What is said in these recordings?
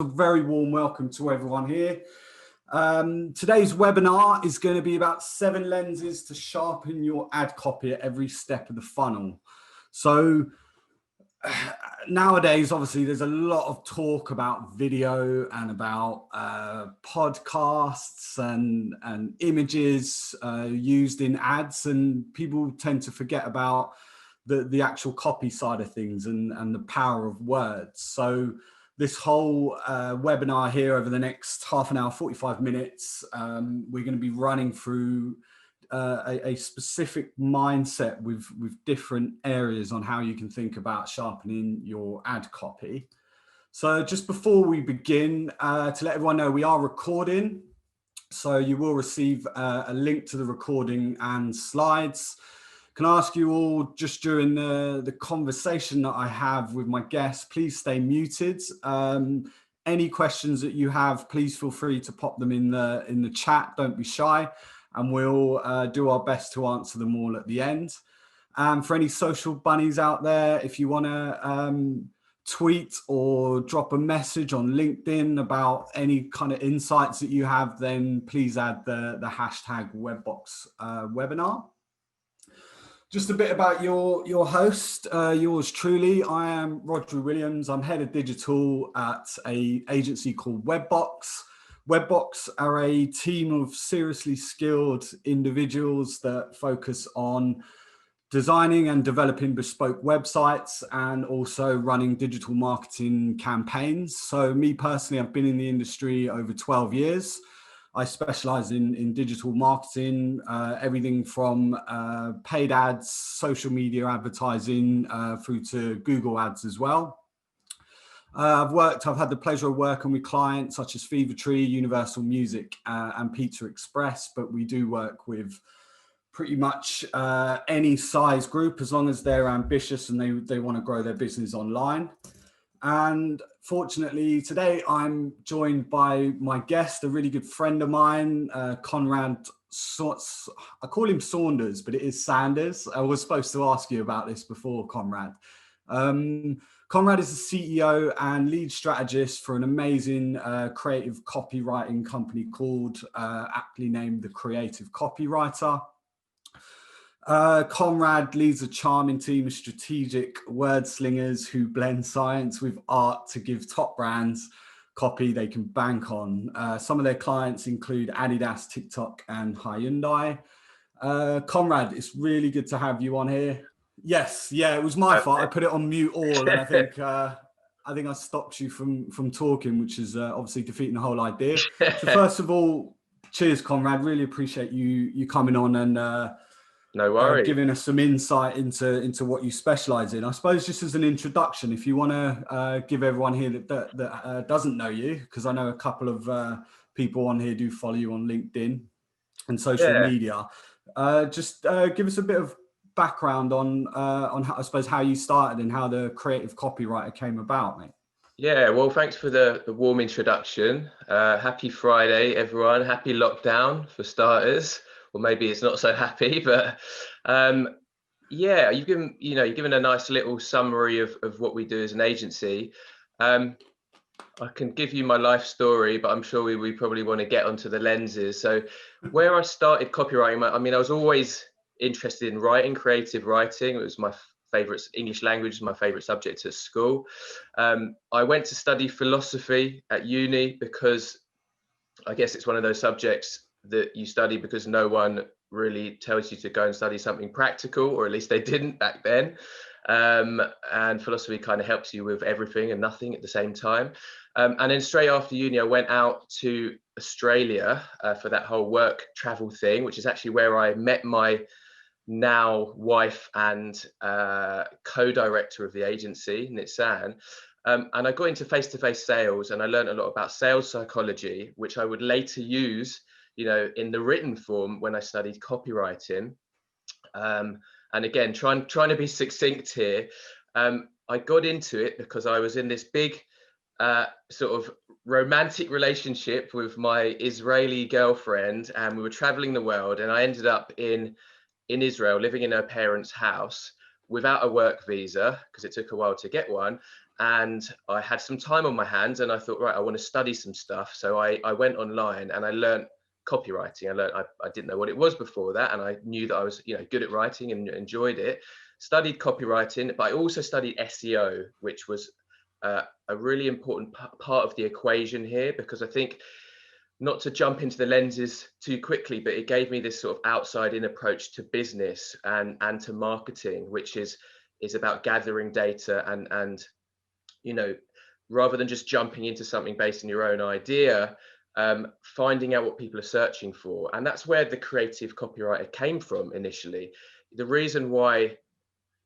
A very warm welcome to everyone here. Today's webinar is going to be about 7 lenses to sharpen your ad copy at every step of the funnel. So nowadays, obviously, there's a lot of talk about video and about podcasts and images used in ads, and people tend to forget about the actual copy side of things and the power of words. So this whole webinar here over the next half an hour, 45 minutes, we're going to be running through a specific mindset with different areas on how you can think about sharpening your ad copy. So just before we begin, to let everyone know, we are recording. So you will receive a link to the recording and slides. Can I ask you all, just during the conversation that I have with my guests, please stay muted. Any questions that you have, please feel free to pop them in the chat. Don't be shy, and we'll do our best to answer them all at the end. For any social bunnies out there, if you want to tweet or drop a message on LinkedIn about any kind of insights that you have, then please add the hashtag WebBox webinar. Just a bit about your host, yours truly. I am Rhodri Williams. I'm head of digital at an agency called WebBox. WebBox are a team of seriously skilled individuals that focus on designing and developing bespoke websites and also running digital marketing campaigns. So me personally, I've been in the industry over 12 years. I specialize in digital marketing, everything from paid ads, social media advertising, through to Google ads as well. I've had the pleasure of working with clients such as Fevertree, Universal Music, and Pizza Express, but we do work with pretty much any size group as long as they're ambitious and they want to grow their business online. And fortunately, today I'm joined by my guest, a really good friend of mine, Konrad. I call him Saunders, but it is Sanders. I was supposed to ask you about this before, Konrad. Konrad is the CEO and lead strategist for an amazing creative copywriting company called, aptly named, The Creative Copywriter. Konrad leads a charming team of strategic word slingers who blend science with art to give top brands copy they can bank on. Some of their clients include Adidas, TikTok, and Hyundai. Konrad, it's really good to have you on here. Yes, yeah, it was my fault. I put it on mute all, and I think I stopped you from talking, which is obviously defeating the whole idea. So first of all, cheers, Konrad. Really appreciate you coming on and no worries. Giving us some insight into what you specialize in. I suppose just as an introduction, if you want to give everyone here that doesn't know you, because I know a couple of people on here do follow you on LinkedIn and social media, just give us a bit of background on how, I suppose, how you started and how the creative copywriter came about, mate. Yeah, well, thanks for the warm introduction. Happy Friday, everyone. Happy lockdown for starters. Or maybe it's not so happy, but yeah, you've given a nice little summary of what we do as an agency. I can give you my life story, but I'm sure we probably want to get onto the lenses. So where I started copywriting, I mean, I was always interested in writing, creative writing. It was my favorite, English language is my favorite subject at school. I went to study philosophy at uni because I guess it's one of those subjects that you study because no one really tells you to go and study something practical, or at least they didn't back then. And philosophy kind of helps you with everything and nothing at the same time. And then straight after uni, I went out to Australia for that whole work travel thing, which is actually where I met my now wife and co-director of the agency, Nitsan. And I got into face-to-face sales, and I learned a lot about sales psychology, which I would later use, in the written form when I studied copywriting. And again, trying to be succinct here, I got into it because I was in this big sort of romantic relationship with my Israeli girlfriend, and we were traveling the world, and I ended up in Israel living in her parents' house without a work visa because it took a while to get one. and I had some time on my hands, and I thought, right, I want to study some stuff. So I went online and I learned copywriting. I didn't know what it was before that, and I knew that I was, good at writing and enjoyed it. Studied copywriting, but I also studied SEO, which was a really important part of the equation here, because I think, not to jump into the lenses too quickly, but it gave me this sort of outside-in approach to business and to marketing, which is about gathering data and rather than just jumping into something based on your own idea, finding out what people are searching for. And that's where the creative copywriter came from initially. The reason why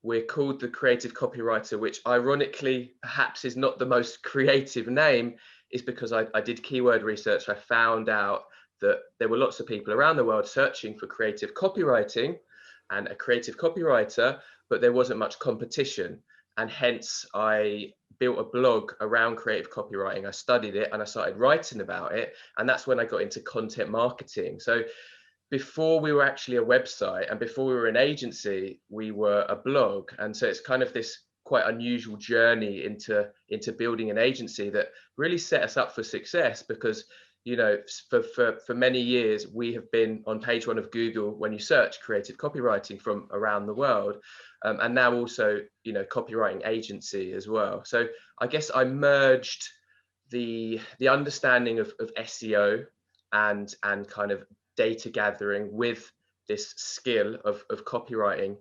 we're called the creative copywriter, which ironically perhaps is not the most creative name, is because I did keyword research. I found out that there were lots of people around the world searching for creative copywriting and a creative copywriter, but there wasn't much competition. And hence I built a blog around creative copywriting. I studied it and I started writing about it. And that's when I got into content marketing. So before we were actually a website and before we were an agency, we were a blog. And so it's kind of this quite unusual journey into building an agency that really set us up for success, because for many years we have been on page 1 of Google when you search creative copywriting from around the world, and now also copywriting agency as well. So I guess I merged the understanding of SEO and kind of data gathering with this skill of copywriting,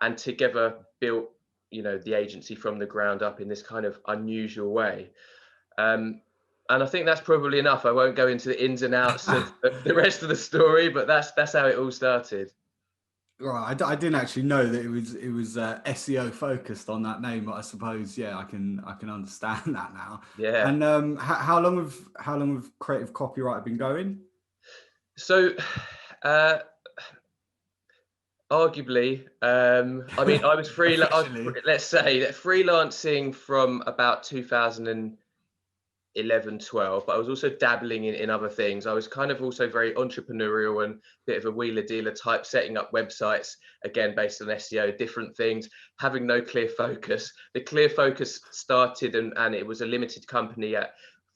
and together built the agency from the ground up in this kind of unusual way. And I think that's probably enough. I won't go into the ins and outs of the rest of the story, but that's how it all started. Right, I didn't actually know that it was SEO focused on that name, but I suppose I can understand that now. Yeah. And how long have creative copywriter been going? So arguably, I mean, I was let's say that freelancing from about 2011, 12, but I was also dabbling in other things. I was kind of also very entrepreneurial and a bit of a wheeler dealer type, setting up websites, again, based on SEO, different things, having no clear focus. The clear focus started, and it was a limited company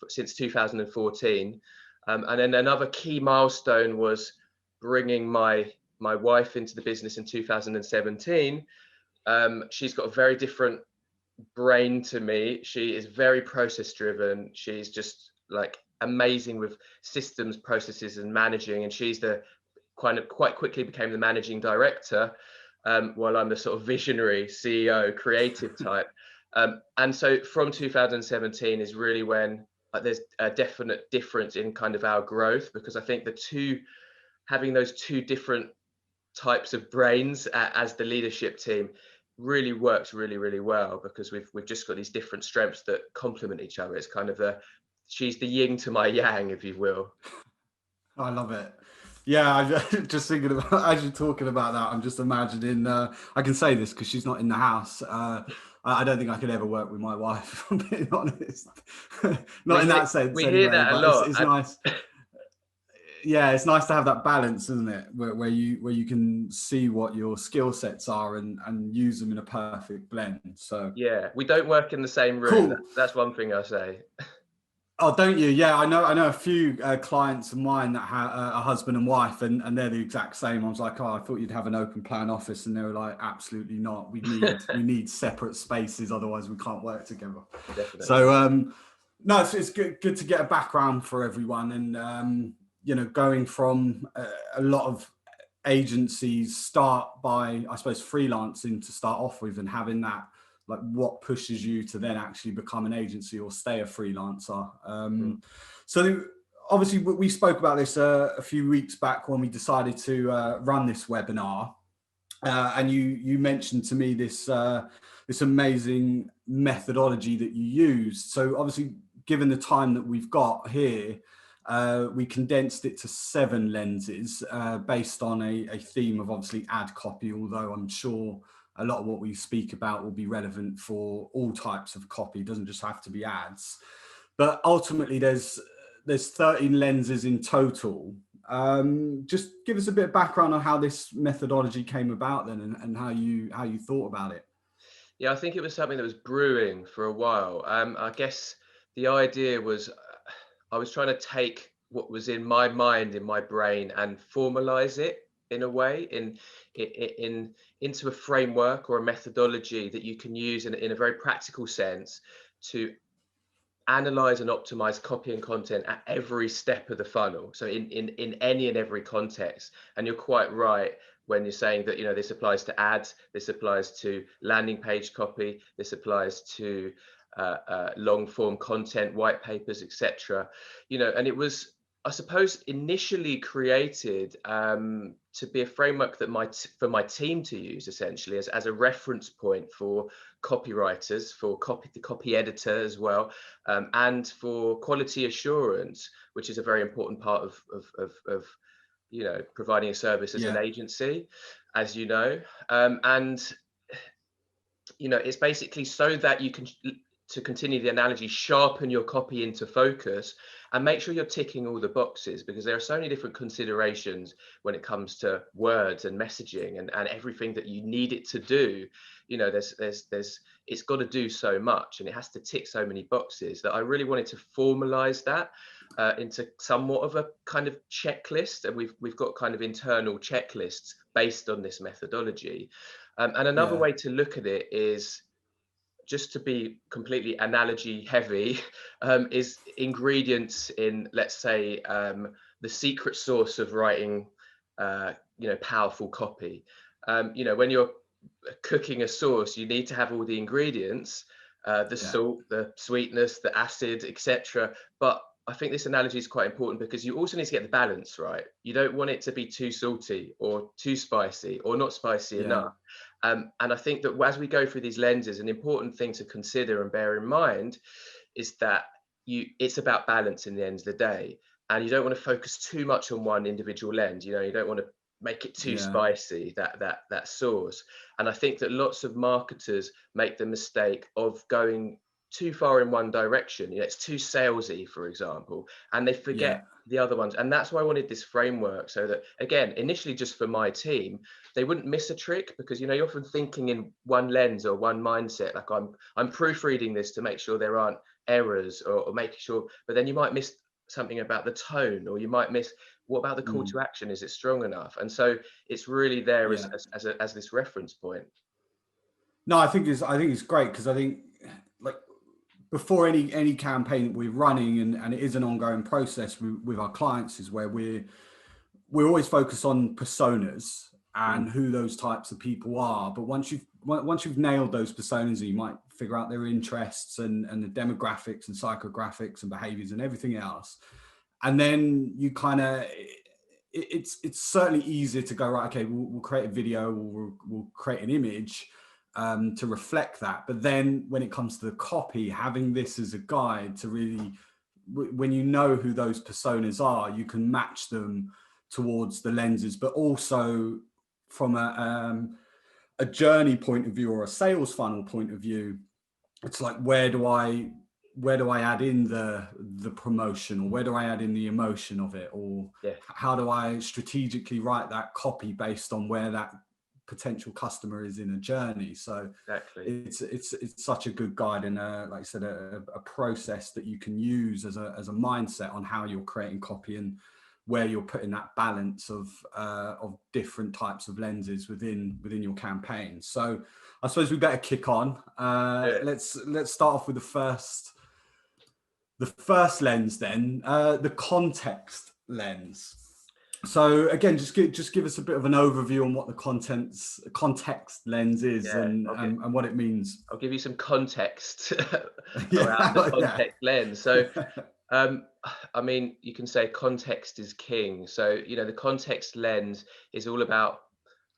since 2014. And then another key milestone was bringing my wife into the business in 2017. She's got a very different brain to me. She is very process driven. She's just like amazing with systems, processes, and managing. And she's quite quickly became the managing director, while I'm the sort of visionary CEO, creative type. And so from 2017 is really when there's a definite difference in kind of our growth, because I think having those two different types of brains as the leadership team really works really, really well, because we've just got these different strengths that complement each other. It's kind of she's the yin to my yang, if you will. I love it. Yeah, I'm just thinking about, as you're talking about that, I'm just imagining, I can say this because she's not in the house. I don't think I could ever work with my wife, if I'm being honest. Not in that sense. We hear that a lot. It's nice. Yeah, it's nice to have that balance, isn't it? Where you can see what your skill sets are and use them in a perfect blend. So yeah, we don't work in the same room. Cool. That's one thing I say. Oh, don't you? Yeah, I know a few clients of mine that have a husband and wife, and they're the exact same. I was like, oh, I thought you'd have an open plan office, and they were like, absolutely not. We need separate spaces, otherwise we can't work together. Definitely. So no, it's good to get a background for everyone, and going from a lot of agencies start by, I suppose, freelancing to start off with, and having that, like, what pushes you to then actually become an agency or stay a freelancer. So obviously we spoke about this a few weeks back when we decided to run this webinar, and you mentioned to me this amazing methodology that you used. So obviously, given the time that we've got here, we condensed it to 7 lenses based on a theme of obviously ad copy, although I'm sure a lot of what we speak about will be relevant for all types of copy. It doesn't just have to be ads. But ultimately, there's 13 lenses in total. Just give us a bit of background on how this methodology came about then, and how you thought about it. Yeah, I think it was something that was brewing for a while. I guess the idea was I was trying to take what was in my mind, in my brain, and formalize it in a way, in into a framework or a methodology that you can use in a very practical sense to analyze and optimize copy and content at every step of the funnel. So in any and every context. And you're quite right when you're saying that, you know, this applies to ads, this applies to landing page copy, this applies to long form content, white papers, etc. You know, and it was, I suppose, initially created to be a framework that for my team to use, essentially as a reference point for copywriters, for the copy editor as well, and for quality assurance, which is a very important part of you know, providing a service as an agency, as you know, and you know, it's basically so that you can, to continue the analogy, sharpen your copy into focus and make sure you're ticking all the boxes, because there are so many different considerations when it comes to words and messaging and everything that you need it to do. You know, it's got to do so much and it has to tick so many boxes that I really wanted to formalize that into somewhat of a kind of checklist. And we've got kind of internal checklists based on this methodology. And another way to look at it is, just to be completely analogy heavy, is ingredients in, let's say, the secret sauce of writing, you know, powerful copy. You know, when you're cooking a sauce, you need to have all the ingredients, the salt, the sweetness, the acid, etc. But I think this analogy is quite important because you also need to get the balance right. You don't want it to be too salty or too spicy or not spicy enough. And I think that as we go through these lenses, an important thing to consider and bear in mind is that it's about balance in the end of the day. And you don't want to focus too much on one individual lens. You know, you don't want to make it too spicy, that sauce. And I think that lots of marketers make the mistake of going too far in one direction. You know, it's too salesy, for example, and they forget the other ones. And that's why I wanted this framework, so that, again, initially just for my team, they wouldn't miss a trick, because, you know, you're often thinking in one lens or one mindset, like I'm proofreading this to make sure there aren't errors or making sure, but then you might miss something about the tone, or you might miss, what about the call to action? Is it strong enough? And so it's really there as this reference point. No, I think it's great, because I think, like, before any campaign that we're running, and it is an ongoing process with our clients, is where we're always focused on personas and who those types of people are. But once you've nailed those personas, you might figure out their interests and the demographics and psychographics and behaviors and everything else. And then you kind of, it's certainly easier to go, right, okay, we'll create a video, or we'll create an image to reflect that. But then when it comes to the copy, having this as a guide to really, when you know who those personas are, you can match them towards the lenses. But also from a journey point of view, or a sales funnel point of view, it's like, where do I add in the promotion, or where do I add in the emotion of it, or how do I strategically write that copy based on where that potential customer is in a journey. So it's such a good guide, and like I said, a process that you can use as a mindset on how you're creating copy and where you're putting that balance of different types of lenses within your campaign. So I suppose we better kick on. Let's start off with the first lens then, the context lens. So again, just give us a bit of an overview on what the context lens is, and what it means. I'll give you some context around the context lens. So, I mean, you can say context is king. So, you know, the context lens is all about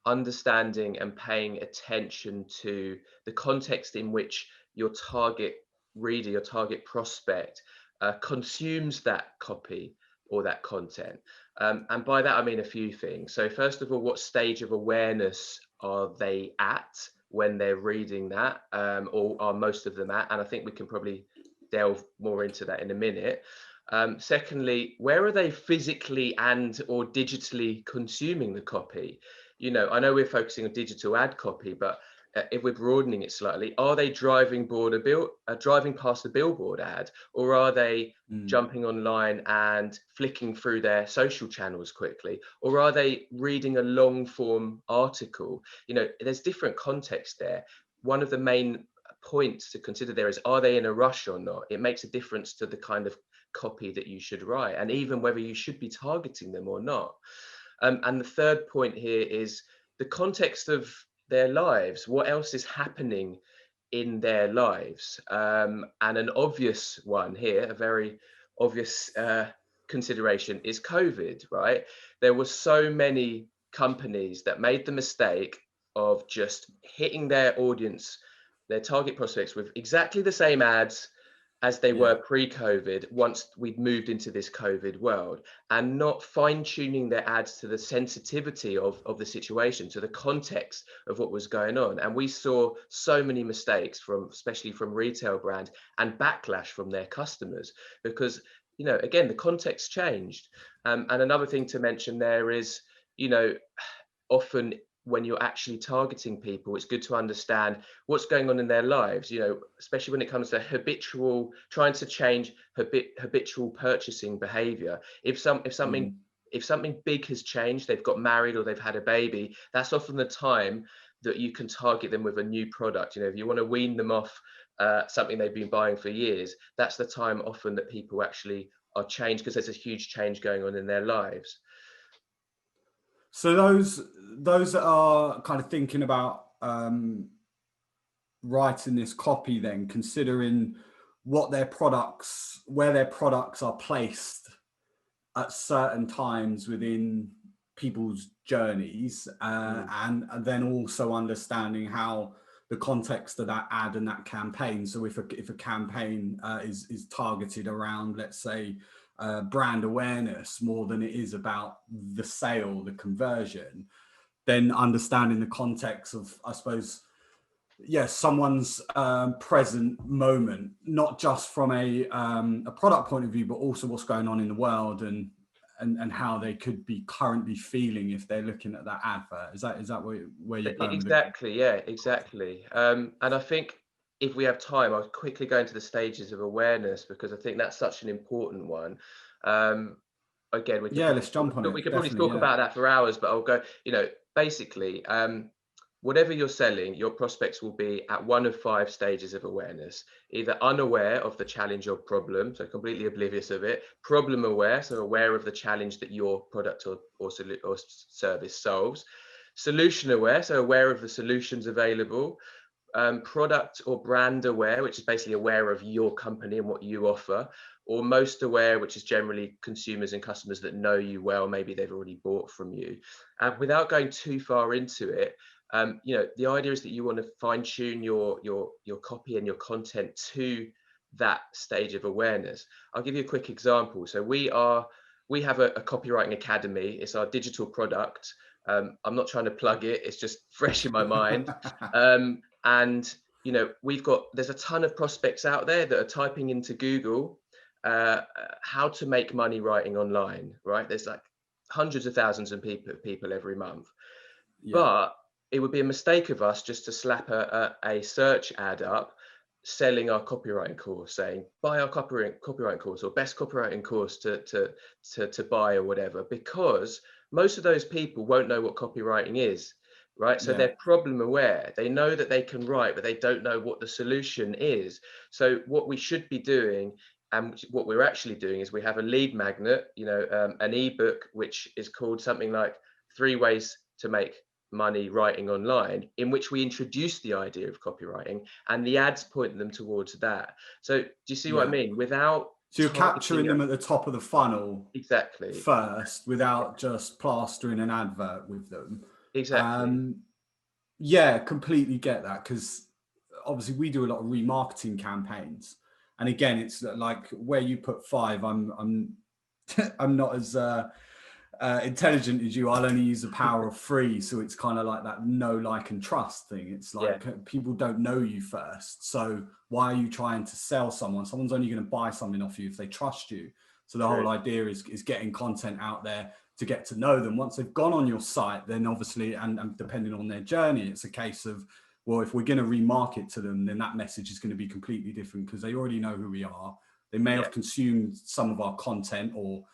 understanding and paying attention to the context in which your target reader, your target prospect, consumes that copy or that content. And by that, I mean a few things. So first of all, what stage of awareness are they at when they're reading that, or are most of them at? And I think we can probably delve more into that in a minute. Secondly, where are they physically and or digitally consuming the copy? You know, I know we're focusing on digital ad copy, but if we're broadening it slightly, are they driving past the billboard ad, or are they jumping online and flicking through their social channels quickly, or are they reading a long form article? You know, there's different context there. One of the main points to consider there is, are they in a rush or not? It makes a difference to the kind of copy that you should write, and even whether you should be targeting them or not. And the third point here is the context of their lives. What else is happening in their lives? And an obvious one here, a very obvious consideration, is COVID, right? There were so many companies that made the mistake of just hitting their audience, their target prospects, with exactly the same ads as they were pre-COVID, once we'd moved into this COVID world, and not fine-tuning their ads to the sensitivity of the situation, to the context of what was going on. And we saw so many mistakes, especially from retail brands, and backlash from their customers, because, you know, again, the context changed. And another thing to mention there is, you know, often when you're actually targeting people, it's good to understand what's going on in their lives, you know, especially when it comes to trying to change habitual purchasing behavior. If something big has changed, they've got married or they've had a baby, that's often the time that you can target them with a new product. You know, if you want to wean them off something they've been buying for years, that's the time often that people actually are changed, because there's a huge change going on in their lives. So those that are kind of thinking about writing this copy, then considering where their products are placed at certain times within people's journeys, and then also understanding how the context of that ad and that campaign. So if a campaign is targeted around, let's say, brand awareness more than it is about the sale, the conversion, then understanding the context of, I suppose, someone's present moment, not just from a product point of view, but also what's going on in the world and how they could be currently feeling if they're looking at that advert. Is that where you're going? Exactly, yeah, exactly. And I think if we have time, I'll quickly go into the stages of awareness, because I think that's such an important one. Again, let's jump on it. We could probably talk about that for hours, but I'll go, you know, basically, whatever you're selling, your prospects will be at one of 5 stages of awareness: either unaware of the challenge or problem, so completely oblivious of it; problem aware, so aware of the challenge that your product or service solves; solution aware, so aware of the solutions available; product or brand aware, which is basically aware of your company and what you offer; or most aware, which is generally consumers and customers that know you well, maybe they've already bought from you. And without going too far into it, you know, the idea is that you want to fine-tune your copy and your content to that stage of awareness. I'll give you a quick example. So we have a copywriting academy. It's our digital product. I'm not trying to plug it, it's just fresh in my mind. And you know, there's a ton of prospects out there that are typing into Google how to make money writing online, right? There's like hundreds of thousands of people every month. But it would be a mistake of us just to slap a search ad up selling our copywriting course, saying buy our copywriting course, or best copywriting course to buy, or whatever, because most of those people won't know what copywriting is, right? So they're problem aware. They know that they can write, but they don't know what the solution is. So what we should be doing, and what we're actually doing, is we have a lead magnet, you know, an ebook which is called something like 3 Ways to Make Money Writing Online, in which we introduce the idea of copywriting, and the ads point them towards that. So do you see what I mean? So you're capturing them at the top of the funnel, exactly, first, without just plastering an advert with them. Exactly. Completely get that, because obviously we do a lot of remarketing campaigns, and again, it's like where you put 5, I'm not as intelligent as you. I'll only use the power of 3, so it's kind of like that know, like, and trust thing. It's like people don't know you first, so why are you trying to sell someone? Someone's only going to buy something off you if they trust you. So the whole idea is getting content out there to get to know them. Once they've gone on your site, then obviously, and depending on their journey, it's a case of well, if we're going to remarket to them, then that message is going to be completely different because they already know who we are. They may have consumed some of our content or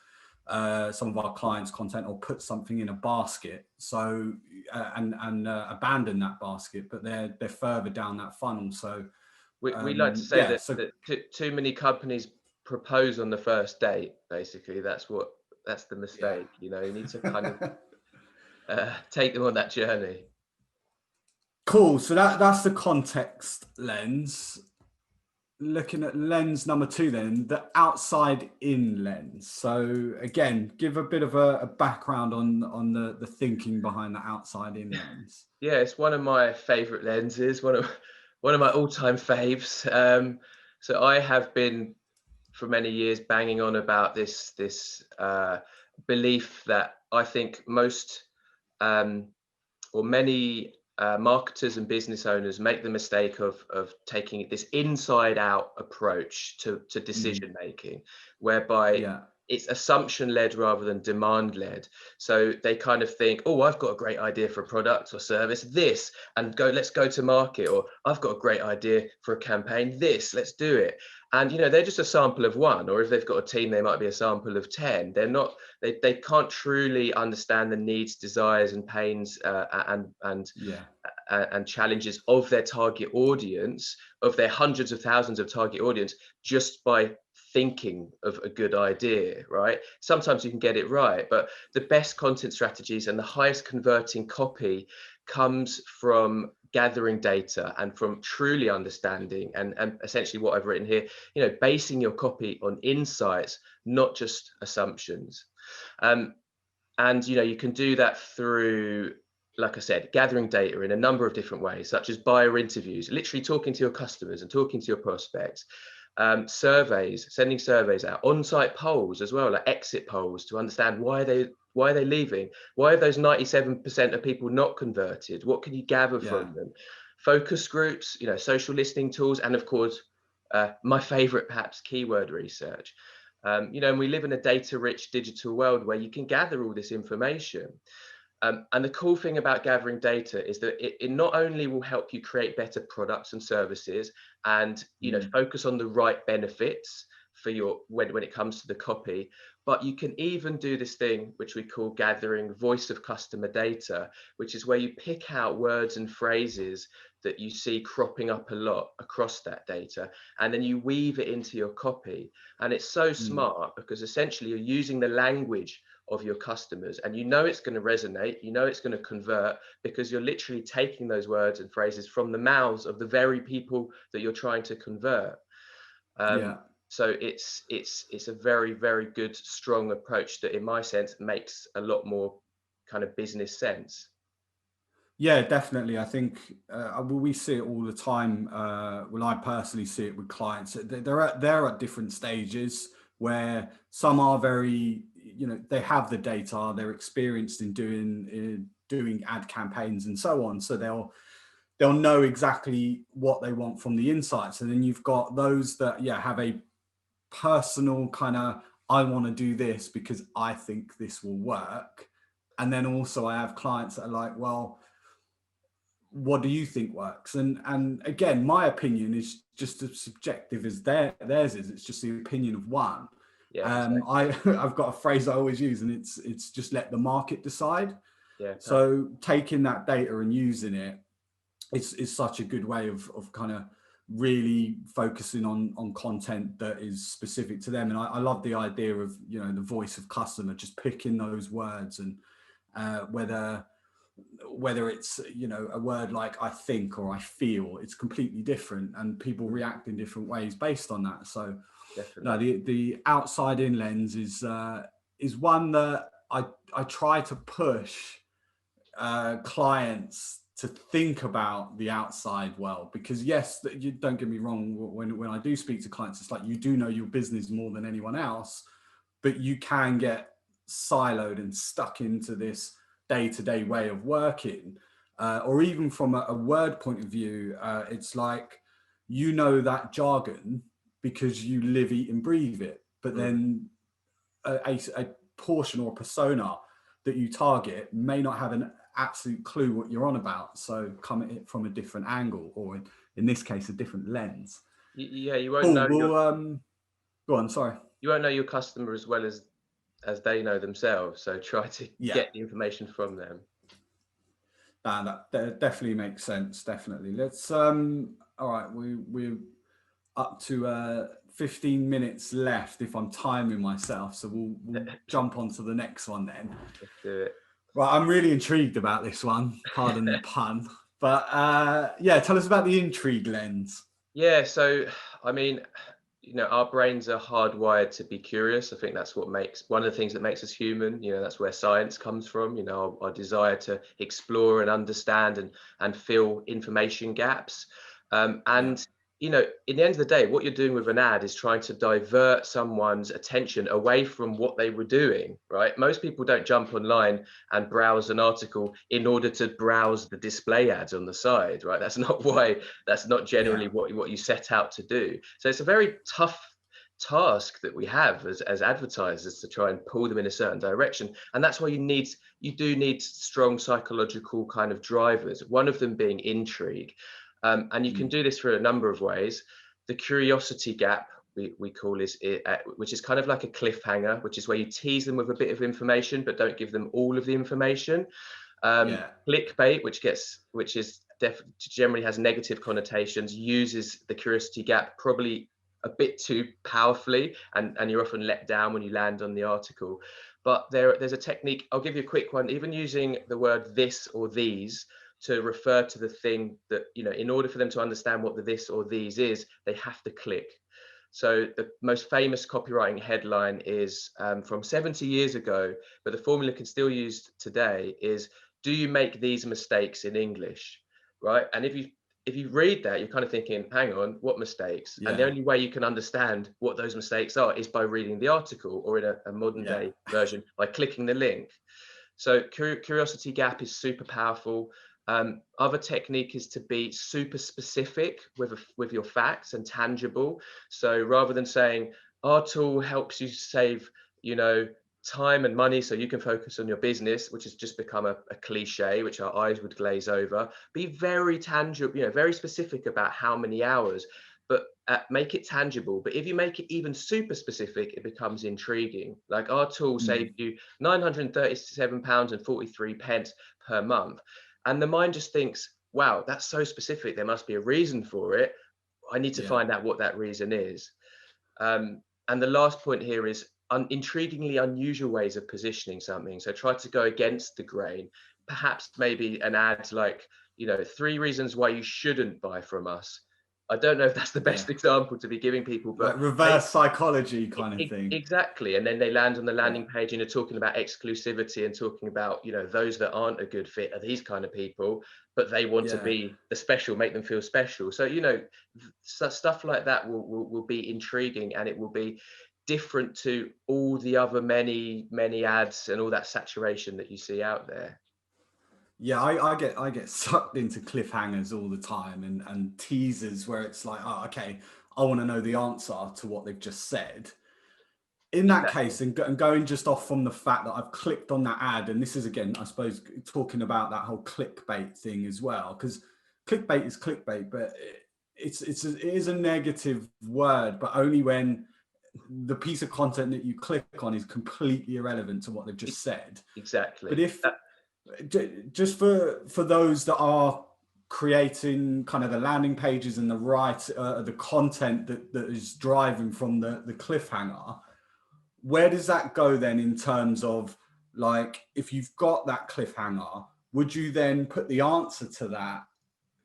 some of our clients' content, or put something in a basket, so and abandon that basket, but they're further down that funnel. So we like to say that, so too many companies propose on the first date. Basically, that's the mistake. You know, you need to kind of take them on that journey. Cool. So that's the context lens. Looking at lens number 2, then the outside in lens. So again, give a bit of a background on the thinking behind the outside in lens. Yeah, it's one of my favorite lenses, one of my all-time faves. So I have been for many years banging on about this belief that I think most or many marketers and business owners make the mistake of taking this inside out approach to decision making, whereby it's assumption led rather than demand led. So they kind of think, oh, I've got a great idea for a product or service, this, and let's go to market. Or I've got a great idea for a campaign, this, let's do it. And, you know, they're just a sample of one, or if they've got a team, they might be a sample of 10. They're not, they can't truly understand the needs, desires and pains and challenges of their target audience, of their hundreds of thousands of target audience, just by thinking of a good idea, right? Sometimes you can get it right, but the best content strategies and the highest converting copy comes from gathering data and from truly understanding and essentially what I've written here, you know, basing your copy on insights, not just assumptions. And, you know, you can do that through, like I said, gathering data in a number of different ways, such as buyer interviews, literally talking to your customers and talking to your prospects, surveys, sending surveys out, on-site polls as well, like exit polls, to understand why are they leaving? Why are those 97% of people not converted? What can you gather from them? Focus groups, you know, social listening tools, and of course, my favorite, perhaps, keyword research. You know, and we live in a data-rich digital world where you can gather all this information. And the cool thing about gathering data is that it not only will help you create better products and services and, you know, focus on the right benefits for your when it comes to the copy, but you can even do this thing which we call gathering voice of customer data, which is where you pick out words and phrases that you see cropping up a lot across that data, and then you weave it into your copy. And it's so smart because essentially you're using the language of your customers, and you know it's going to resonate, you know it's going to convert, because you're literally taking those words and phrases from the mouths of the very people that you're trying to convert. So it's a very, very good, strong approach that, in my sense, makes a lot more kind of business sense. Yeah, definitely. I think we see it all the time. Well, I personally see it with clients. They're at different stages where some are very, you know, they have the data, they're experienced in doing ad campaigns and so on. So they'll know exactly what they want from the insights. And then you've got those that have a personal kind of, I want to do this because I think this will work. And then also I have clients that are like, well, what do you think works? And again, my opinion is just as subjective as theirs is. It's just the opinion of one. Exactly. I've got a phrase I always use, and it's just let the market decide. So taking that data and using it is such a good way of kind of really focusing on content that is specific to them. And I love the idea of, you know, the voice of customer, just picking those words, and whether it's, you know, a word like I think or I feel, it's completely different, and people react in different ways based on that. So no, the outside in lens is one that I try to push clients to think about the outside well, because yes, you don't get me wrong, when I do speak to clients, it's like, you do know your business more than anyone else, but you can get siloed and stuck into this day-to-day way of working, or even from a word point of view, it's like, you know, that jargon because you live, eat and breathe it, but then a portion or persona that you target may not have absolute clue what you're on about. So come at it from a different angle, or in this case, a different lens. Yeah, you won't Cool. know. Well, go on. Sorry. You won't know your customer as well as they know themselves. So try to get the information from them. That definitely makes sense. Definitely. Let's. All right. We're up to 15 minutes left if I'm timing myself. So we'll jump on to the next one then. Let's do it. Right. I'm really intrigued about this one. Pardon the pun. But yeah, tell us about the Intrigue Lens. Yeah. So, I mean, our brains are hardwired to be curious. I think that's one of the things that makes us human. That's where science comes from. Our desire to explore and understand and fill information gaps. In the end of the day, what you're doing with an ad is trying to divert someone's attention away from what they were doing, right? Most people don't jump online and browse an article in order to browse the display ads on the side, right? That's not generally what you set out to do. So it's a very tough task that we have as advertisers to try and pull them in a certain direction. And that's why you do need strong psychological kind of drivers, one of them being intrigue. And you can do this for a number of ways. The curiosity gap, we call this, which is kind of like a cliffhanger, which is where you tease them with a bit of information, but don't give them all of the information. Clickbait, which generally has negative connotations, uses the curiosity gap probably a bit too powerfully, and you're often let down when you land on the article. But there's a technique. I'll give you a quick one. Even using the word this or these to refer to the thing that, in order for them to understand what the this or these is, they have to click. So the most famous copywriting headline is from 70 years ago, but the formula can still be used today, is, do you make these mistakes in English, right? And if you read that, you're kind of thinking, hang on, what mistakes? And the only way you can understand what those mistakes are is by reading the article, or in a modern day version, by clicking the link. So curiosity gap is super powerful. Other technique is to be super specific with your facts and tangible. So rather than saying our tool helps you save, time and money so you can focus on your business, which has just become a cliche, which our eyes would glaze over, be very tangible, very specific about how many hours, but make it tangible. But if you make it even super specific, it becomes intriguing. Like, our tool saved you £937.43 per month. And the mind just thinks, wow, that's so specific. There must be a reason for it. I need to find out what that reason is. And the last point here is intriguingly unusual ways of positioning something. So try to go against the grain. Perhaps maybe an ad like, 3 reasons why you shouldn't buy from us. I don't know if that's the best example to be giving people, but like reverse psychology kind of thing. Exactly. And then they land on the landing page and you're talking about exclusivity and talking about, those that aren't a good fit are these kind of people, but they want to be the special, make them feel special. So, stuff like that will be intriguing, and it will be different to all the other many ads and all that saturation that you see out there. Yeah, I get sucked into cliffhangers all the time and teasers where it's like, oh, okay, I want to know the answer to what they've just said. In that case, and going just off from the fact that I've clicked on that ad, and this is, again, I suppose, talking about that whole clickbait thing as well, because clickbait is clickbait, but it is a negative word, but only when the piece of content that you click on is completely irrelevant to what they've just said. Exactly. But if just for those that are creating kind of the landing pages and the content that is driving from the cliffhanger, where does that go then in terms of, like, if you've got that cliffhanger, would you then put the answer to that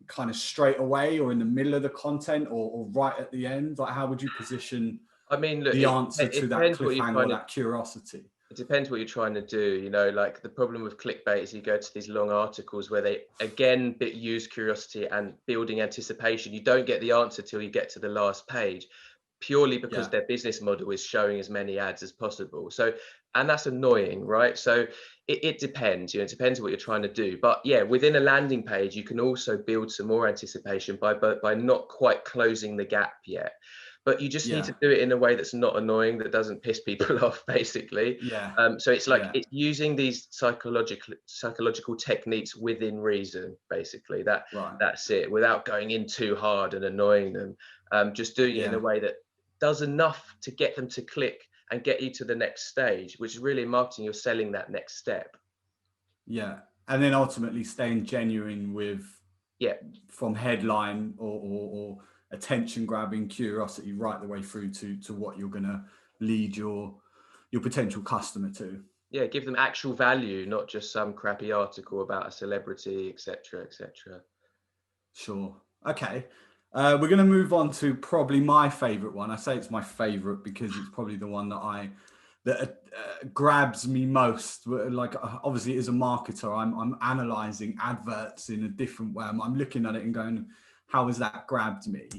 kind of straight away, or in the middle of the content, or right at the end? Like, how would you position the answer to that cliffhanger or that curiosity? It depends what you're trying to do. Like, the problem with clickbait is you go to these long articles where they again use curiosity and building anticipation. You don't get the answer till you get to the last page, purely because their business model is showing as many ads as possible. So, and that's annoying, right? So it depends, it depends what you're trying to do. But yeah, within a landing page, you can also build some more anticipation by not quite closing the gap yet. but you just need to do it in a way that's not annoying, that doesn't piss people off, basically. So it's like it's using these psychological techniques within reason, basically. That's it, without going in too hard and annoying them. Just doing it in a way that does enough to get them to click and get you to the next stage, which is really in marketing, you're selling that next step. And then ultimately staying genuine with from headline or attention grabbing curiosity right the way through to what you're going to lead your potential customer to. Give them actual value, not just some crappy article about a celebrity, etc., etc. Sure. Okay. We're going to move on to probably my favorite one. I say it's my favorite because it's probably the one that grabs me most. Like, obviously as a marketer, I'm analyzing adverts in a different way. I'm looking at it and going, how has that grabbed me?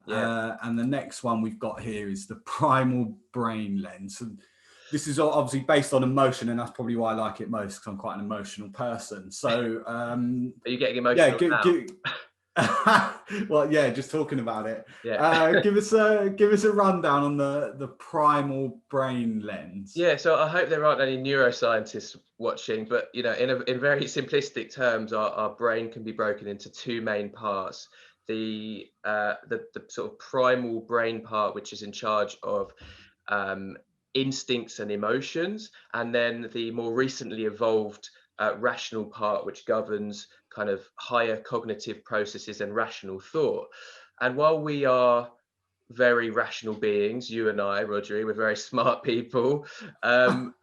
And the next one we've got here is the Primal Brain Lens. And this is obviously based on emotion, and that's probably why I like it most, because I'm quite an emotional person. So are you getting emotional now? Well, just talking about it. Give us a rundown on the Primal Brain Lens. So I hope there aren't any neuroscientists watching, but in very simplistic terms, our brain can be broken into two main parts. The sort of primal brain part, which is in charge of instincts and emotions, and then the more recently evolved rational part, which governs kind of higher cognitive processes and rational thought. And while we are very rational beings, you and I, Rhodri, we're very smart people, the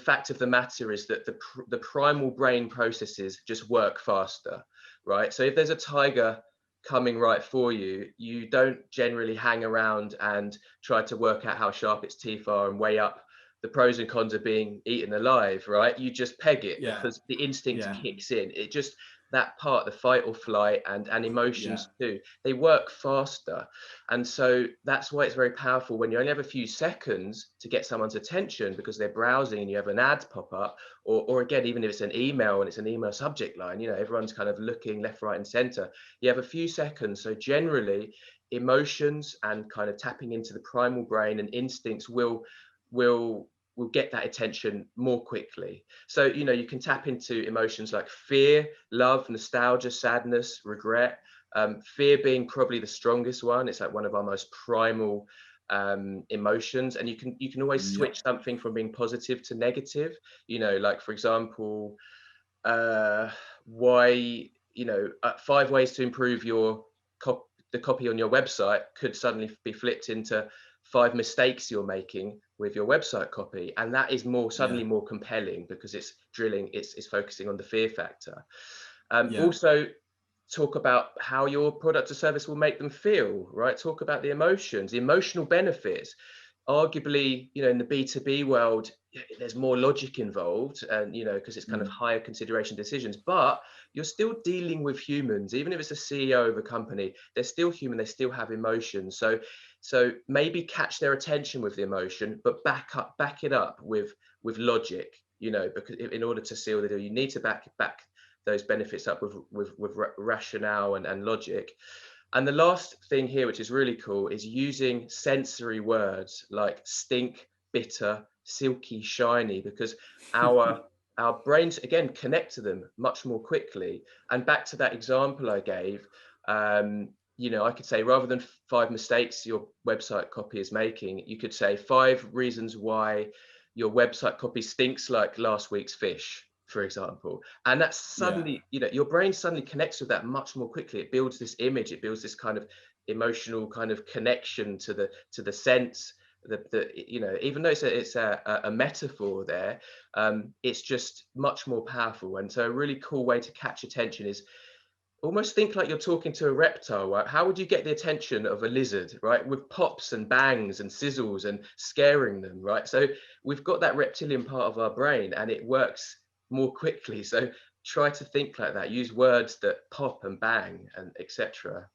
fact of the matter is that the primal brain processes just work faster, right? So if there's a tiger coming right for you, you don't generally hang around and try to work out how sharp its teeth are and weigh up the pros and cons of being eaten alive, right? You just peg it because the instinct kicks in. It just, that part, the fight or flight and emotions too, they work faster. And so that's why it's very powerful when you only have a few seconds to get someone's attention because they're browsing and you have an ad pop up, or again, even if it's an email and it's an email subject line, everyone's kind of looking left, right and center. You have a few seconds. So generally emotions and kind of tapping into the primal brain and instincts will get that attention more quickly. So you can tap into emotions like fear, love, nostalgia, sadness, regret. Fear being probably the strongest one. It's like one of our most primal emotions, and you can always switch something from being positive to negative. Like for example, 5 ways to improve the copy on your website could suddenly be flipped into 5 mistakes you're making with your website copy, and that is suddenly more compelling because it's focusing on the fear factor. Also talk about how your product or service will make them feel, right? Talk about the emotions, the emotional benefits. Arguably, in the B2B world, there's more logic involved, and because it's kind of higher consideration decisions, but you're still dealing with humans. Even if it's a CEO of a company, they're still human, they still have emotions. So maybe catch their attention with the emotion, but back it up with logic, because in order to seal the deal, you need to back those benefits up with rationale and logic. And the last thing here, which is really cool, is using sensory words like stink, bitter, silky, shiny, because our brains, again, connect to them much more quickly. And back to that example I gave, I could say, rather than 5 mistakes your website copy is making, you could say 5 reasons why your website copy stinks like last week's fish, for example. And that's suddenly, your brain suddenly connects with that much more quickly. It builds this image, it builds this kind of emotional kind of connection to the sense that even though it's a metaphor there, it's just much more powerful. And so a really cool way to catch attention is almost think like you're talking to a reptile, right? How would you get the attention of a lizard, right? With pops and bangs and sizzles and scaring them, right? So we've got that reptilian part of our brain and it works more quickly. So try to think like that. Use words that pop and bang and etc.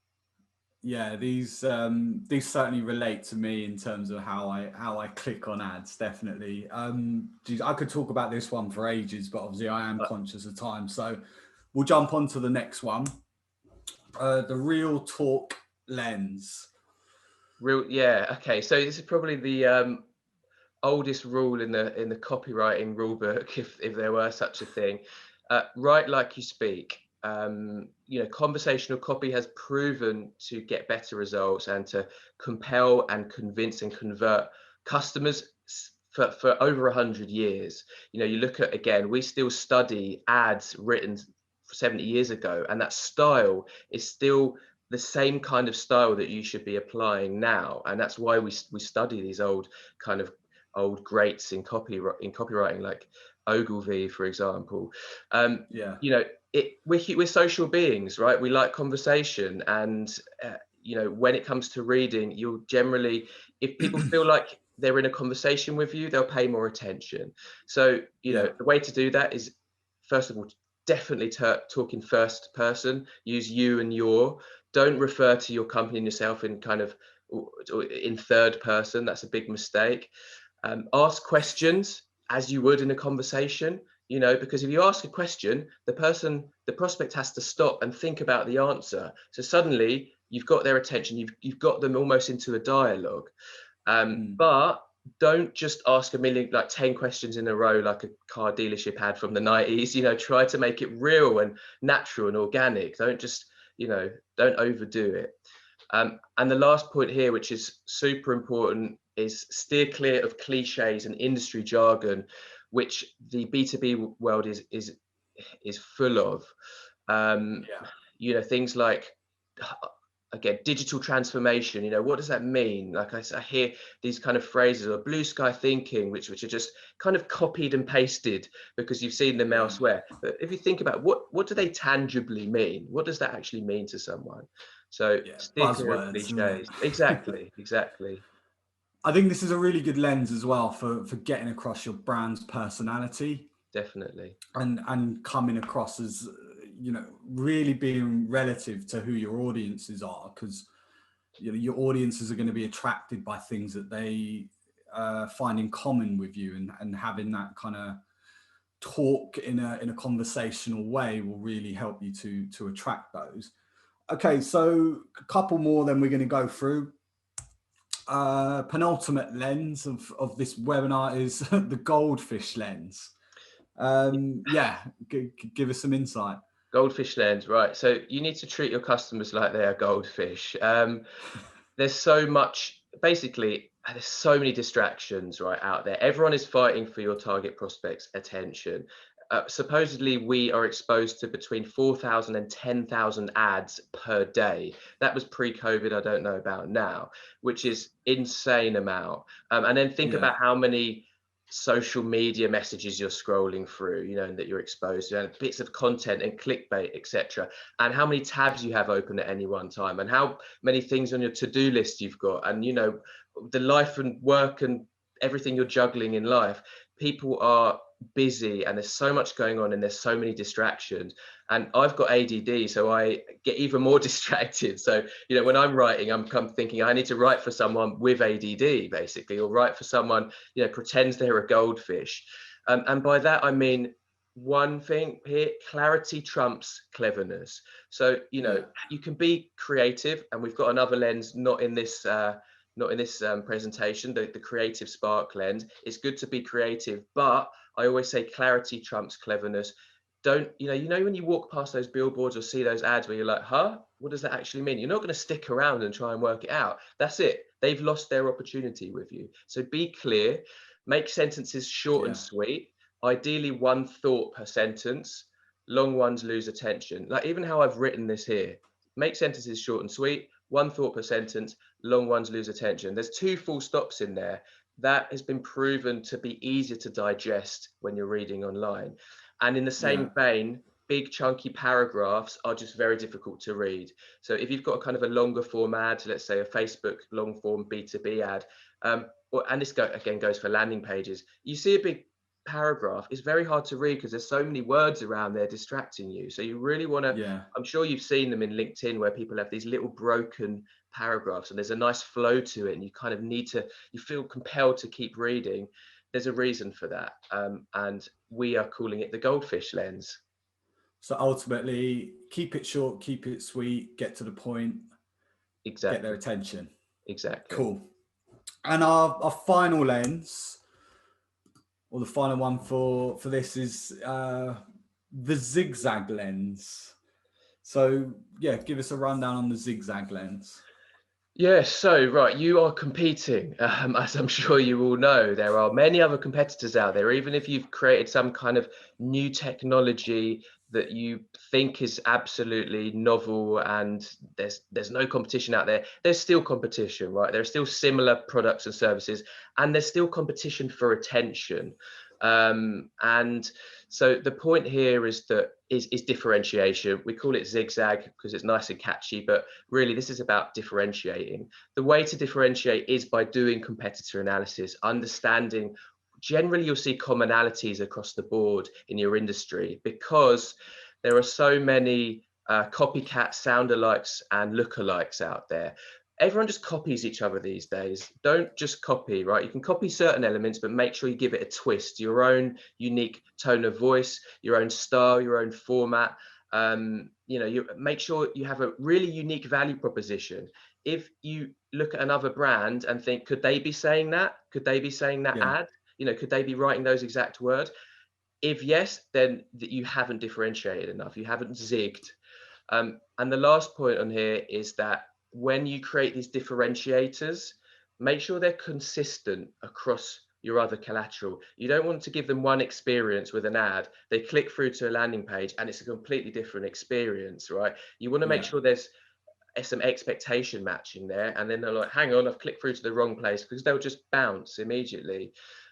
Yeah, these certainly relate to me in terms of how I click on ads. Definitely. I could talk about this one for ages, but obviously I am conscious of time, so we'll jump on to the next one. The Real Talk Lens. Yeah. Okay. So this is probably the oldest rule in the copywriting rule book, if there were such a thing. Write like you speak. Conversational copy has proven to get better results and to compel and convince and convert customers for over 100 years. You look at, again, we still study ads written 70 years ago, and that style is still the same kind of style that you should be applying now. And that's why we study these old greats in copywriting, like Ogilvy, for example. Yeah. We're social beings, right? We like conversation, and when it comes to reading, you'll generally, if people feel like they're in a conversation with you, they'll pay more attention. So the way to do that is, first of all, definitely talking first person. Use you and your. Don't refer to your company and yourself in in third person. That's a big mistake. Ask questions as you would in a conversation, because if you ask a question, the prospect has to stop and think about the answer. So suddenly you've got their attention, you've got them almost into a dialogue. But don't just ask a million, like 10 questions in a row, like a car dealership ad from the 90s. Try to make it real and natural and organic. Don't just, don't overdo it. And the last point here, which is super important, is steer clear of cliches and industry jargon, which the B2B world is full of. Things like, again, digital transformation. What does that mean? Like I hear these kind of phrases, or blue sky thinking, which are just kind of copied and pasted because you've seen them elsewhere. But if you think about what do they tangibly mean? What does that actually mean to someone? So steer clear of cliches. Exactly. I think this is a really good lens as well for getting across your brand's personality. Definitely. And coming across as, really being relative to who your audiences are, because your audiences are going to be attracted by things that they find in common with you, and having that kind of talk in a conversational way will really help you to attract those. Okay, so a couple more, then we're going to go through. Penultimate lens of this webinar is the Goldfish Lens. Give us some insight. Goldfish Lens, right? So you need to treat your customers like they are goldfish. There's so much, basically, there's so many distractions right out there. Everyone is fighting for your target prospect's attention. Supposedly, we are exposed to between 4,000 and 10,000 ads per day. That was pre-COVID. I don't know about now, which is insane amount. And then think about how many social media messages you're scrolling through, and that you're exposed to, and bits of content and clickbait, etc., and how many tabs you have open at any one time, and how many things on your to-do list you've got, and the life and work and everything you're juggling in life. People are busy, and there's so much going on, and there's so many distractions, and I've got ADD, so I get even more distracted. So when I'm writing, I'm thinking I need to write for someone with ADD, basically, or write for someone pretends they're a goldfish, and by that I mean one thing here: clarity trumps cleverness. So you can be creative, and we've got another lens, not in this presentation, the creative spark lens. It's good to be creative, but I always say clarity trumps cleverness. Don't, when you walk past those billboards or see those ads where you're like, what does that actually mean? You're not going to stick around and try and work it out. That's it. They've lost their opportunity with you. So be clear, make sentences short and sweet, ideally one thought per sentence. Long ones lose attention. Like even how I've written this here, make sentences short and sweet, one thought per sentence, long ones lose attention. There's 2 full stops in there. That has been proven to be easier to digest when you're reading online. And in the same vein, big chunky paragraphs are just very difficult to read. So if you've got a kind of a longer form ad, let's say a Facebook long form B2B ad, and this again goes for landing pages, you see a big paragraph, it's very hard to read because there's so many words around there distracting you. So you really want to, I'm sure you've seen them in LinkedIn where people have these little broken paragraphs and there's a nice flow to it, and you kind of you feel compelled to keep reading. There's a reason for that, and we are calling it the Goldfish Lens. So ultimately, keep it short, keep it sweet, get to the point, exactly, get their attention. Exactly. Cool. And our final lens, or the final one for this, is the Zig Zag Lens. So yeah, give us a rundown on the Zig Zag Lens. Yeah, so right, you are competing, as I'm sure you all know. There are many other competitors out there. Even if you've created some kind of new technology that you think is absolutely novel and there's no competition out there, there's still competition, right? There are still similar products and services, and there's still competition for attention. And so the point here is that is differentiation. We call it zigzag because it's nice and catchy, but really this is about differentiating. The way to differentiate is by doing competitor analysis, understanding. Generally you'll see commonalities across the board in your industry because there are so many copycat sound-alikes and lookalikes out there. Everyone just copies each other these days. Don't just copy, right? You can copy certain elements, but make sure you give it a twist, your own unique tone of voice, your own style, your own format. You make sure you have a really unique value proposition. If you look at another brand and think, could they be saying that? Could they be saying that Yeah. ad? Could they be writing those exact words? If yes, then you haven't differentiated enough. You haven't zigged. And the last point on here is that when you create these differentiators, make sure they're consistent across your other collateral. You don't want to give them one experience with an ad. They click through to a landing page and it's a completely different experience, right? You want to make Yeah. sure there's some expectation matching there. And then they're like, hang on, I've clicked through to the wrong place, because they'll just bounce immediately.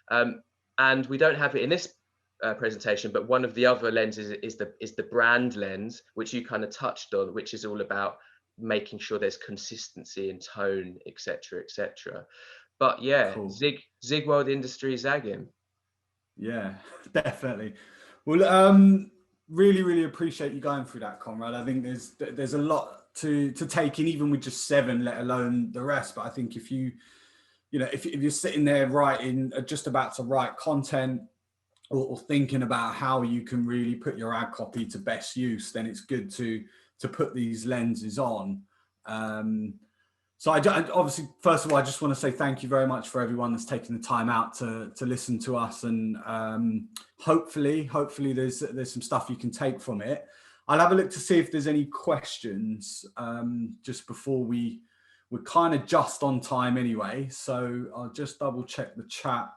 And we don't have it in this presentation, but one of the other lenses is the brand lens, which you kind of touched on, which is all about making sure there's consistency in tone, etc., etc. But yeah, Cool. zig while the industry is zagging. Yeah, definitely. Well, really appreciate you going through that, Konrad. I think there's a lot to take in, even with just 7, let alone the rest. But I think if you're sitting there writing, just about to write content, or thinking about how you can really put your ad copy to best use, then it's good to put these lenses on. So I obviously, first of all, I just want to say thank you very much for everyone that's taken the time out to listen to us, and hopefully there's some stuff you can take from it. I'll have a look to see if there's any questions just before we're kind of just on time anyway. So I'll just double check the chat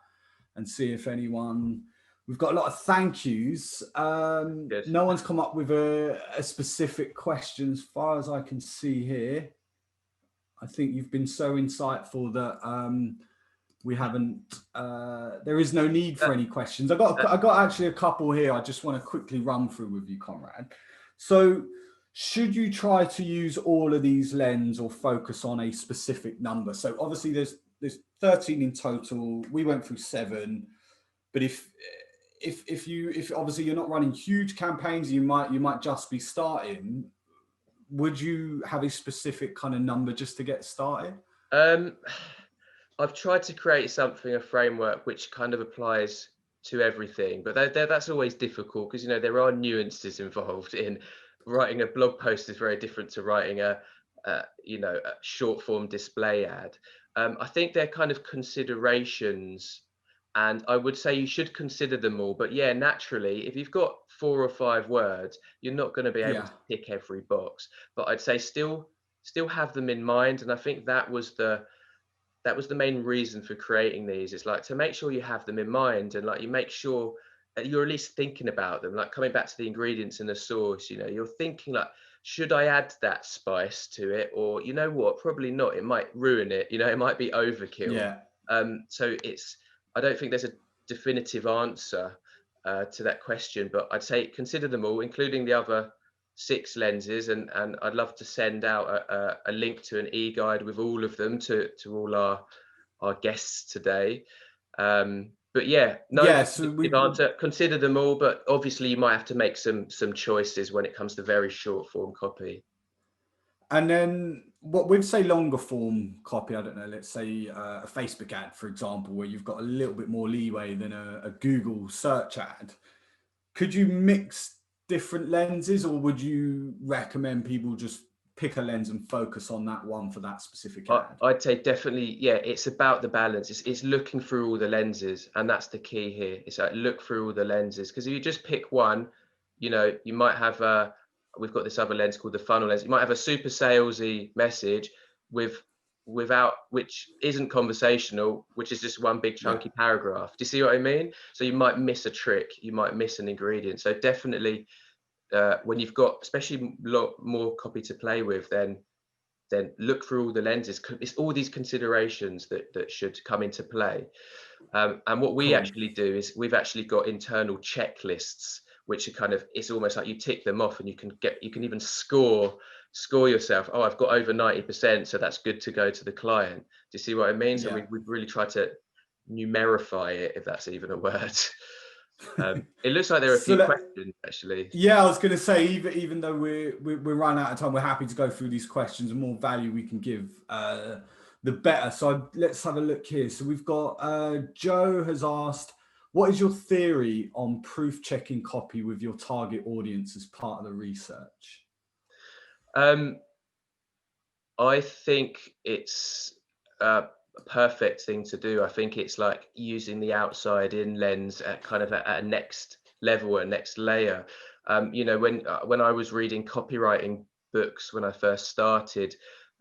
and see if anyone. We've got a lot of thank yous. No one's come up with a specific question as far as I can see here. I think you've been so insightful that we haven't. There is no need for any questions. I got actually a couple here. I just want to quickly run through with you, Konrad. So, should you try to use all of these lenses or focus on a specific number? So obviously there's 13 in total. We went through 7, but if obviously you're not running huge campaigns, you might just be starting. Would you have a specific kind of number just to get started? I've tried to create a framework which kind of applies to everything, but that's always difficult because there are nuances involved in writing a blog post. Is very different to writing a short form display ad. I think they're kind of considerations, and I would say you should consider them all. But yeah, naturally, if you've got 4 or 5 words, you're not going to be able to tick every box. But I'd say still have them in mind, and I think that was the main reason for creating these. It's like to make sure you have them in mind, and like you make sure that you're at least thinking about them. Like coming back to the ingredients in the sauce, you're thinking like, should I add that spice to it, or you know what, probably not. It might ruin it. It might be overkill. Yeah. So I don't think there's a definitive answer to that question, but I'd say consider them all, including the other 6 lenses, and I'd love to send out a link to an e-guide with all of them to all our guests today. But yeah, answer. Consider them all, but obviously you might have to make some choices when it comes to very short form copy. And then what we'd say longer form copy, I don't know, let's say a Facebook ad, for example, where you've got a little bit more leeway than a Google search ad. Could you mix different lenses, or would you recommend people just pick a lens and focus on that one for that specific ad? I'd say definitely, yeah, it's about the balance. It's looking through all the lenses, and that's the key here. It's like look through all the lenses, because if you just pick one, you know, you might have we've got this other lens called the funnel lens. You might have a super salesy message without, which isn't conversational, which is just one big chunky paragraph. Do you see what I mean? So you might miss a trick, you might miss an ingredient. So definitely, when you've got especially more copy to play with, then look through all the lenses. It's all these considerations that should come into play. And what we actually do is we've actually got internal checklists, which are kind of, it's almost like you tick them off, and you can even score yourself. Oh, I've got over 90%, so that's good to go to the client. Do you see what I mean? So we've really tried to numerify it, if that's even a word. It looks like there are a few questions actually. Yeah, I was going to say, even though we're running out of time, we're happy to go through these questions. The more value we can give, the better. So let's have a look here. So we've got Joe has asked, what is your theory on proof checking copy with your target audience as part of the research? I think it's a perfect thing to do. I think it's like using the outside in lens at kind of a next level, a next layer. You know, when I was reading copywriting books when I first started,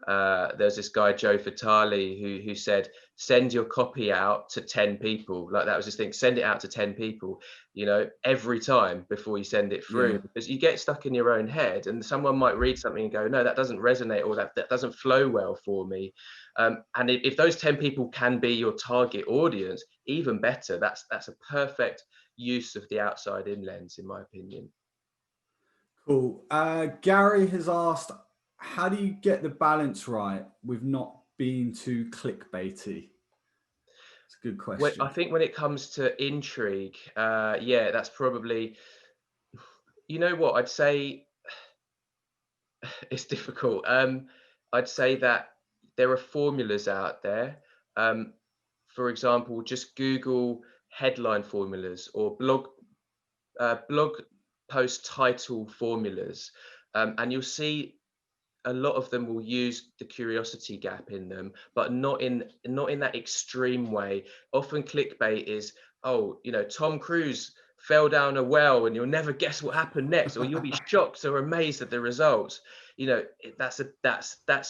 there's this guy Joe Vitale who said, send your copy out to 10 people. Like, that was his thing, send it out to 10 people, you know, every time before you send it through, because you get stuck in your own head, and someone might read something and go, no, that doesn't resonate, or that doesn't flow well for me. And if those 10 people can be your target audience, even better. That's a perfect use of the outside in lens, in my opinion. Cool. Gary has asked, how do you get the balance right with not being too clickbaity? It's a good question. Well, I think when it comes to intrigue, yeah, that's probably, you know what, I'd say it's difficult. I'd say that there are formulas out there. For example, just Google headline formulas or blog post title formulas, and you'll see a lot of them will use the curiosity gap in them, but not in that extreme way. Often clickbait is, oh, you know, Tom Cruise fell down a well and you'll never guess what happened next, or you'll be shocked or amazed at the results. You know, that's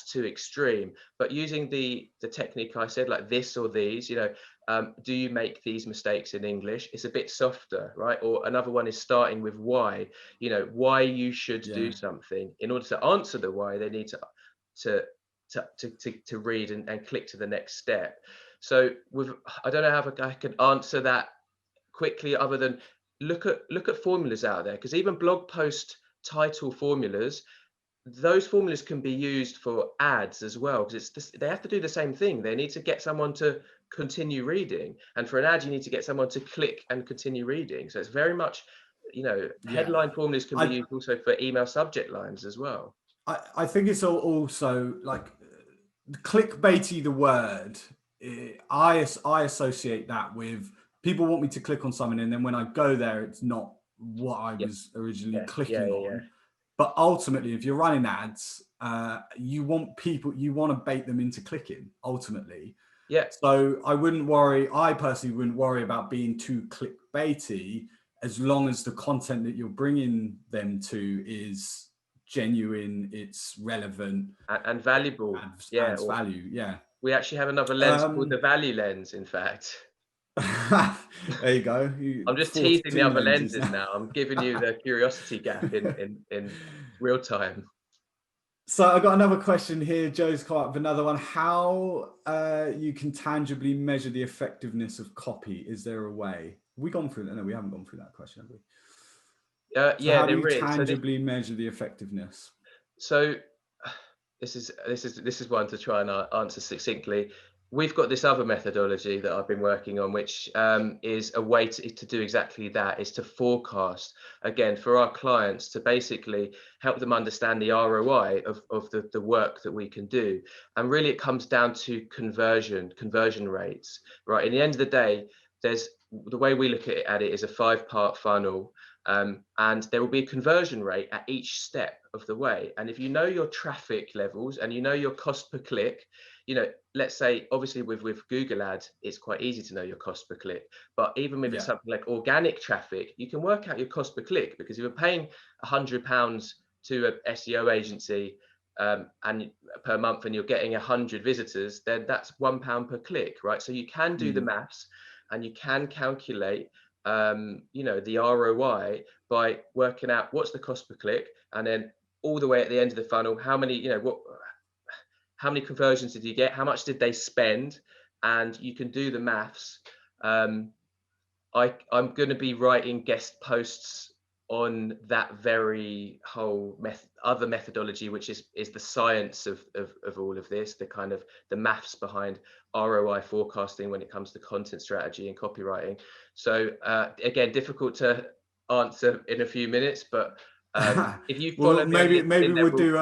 too extreme. But using the technique I said, like this or these, you know, do you make these mistakes in English? It's a bit softer, right? Or another one is starting with why. You know, why you should do something. In order to answer the why, they need to read and click to the next step. So I don't know how I can answer that quickly, other than look at formulas out there, because even blog post title formulas, those formulas can be used for ads as well, because they have to do the same thing. They need to get someone to continue reading, and for an ad you need to get someone to click and continue reading. So it's very much, you know, headline formulas can be used also for email subject lines as well. I think it's also like clickbaity, the word, I associate that with people want me to click on something, and then when I go there it's not what I was originally clicking on. But ultimately, if you're running ads, you want to bait them into clicking, ultimately. Yeah. So I personally wouldn't worry about being too clickbaity, as long as the content that you're bringing them to is genuine, it's relevant and valuable. Adds value. Yeah. We actually have another lens called the value lens, in fact. There you go. I'm just teasing the other lenses now. I'm giving you the curiosity gap in real time. So I got another question here. Joe's come up with another one. How you can tangibly measure the effectiveness of copy? Is there a way? Have we gone through that? No, we haven't gone through that question, have we? Yeah, how do you tangibly measure the effectiveness? So this is one to try and answer succinctly. We've got this other methodology that I've been working on, which is a way to do exactly that, is to forecast, again, for our clients, to basically help them understand the ROI of the work that we can do. And really it comes down to conversion rates, right? In the end of the day, the way we look at it is a 5-part funnel. And there will be a conversion rate at each step of the way. And if you know your traffic levels and you know your cost per click, you know, let's say obviously with Google ads, it's quite easy to know your cost per click. But even with something like organic traffic, you can work out your cost per click, because if you're paying £100 to an SEO agency and per month, and you're getting 100 visitors, then that's £1 per click, right? So you can do the maths and you can calculate you know, the ROI by working out what's the cost per click, and then all the way at the end of the funnel, how many, you know, how many conversions did you get, how much did they spend, and you can do the maths. I'm going to be writing guest posts on that very whole other methodology, which is the science of all of this, the kind of the maths behind ROI forecasting when it comes to content strategy and copywriting. So again, difficult to answer in a few minutes, but if you follow well, me on LinkedIn, maybe we'll do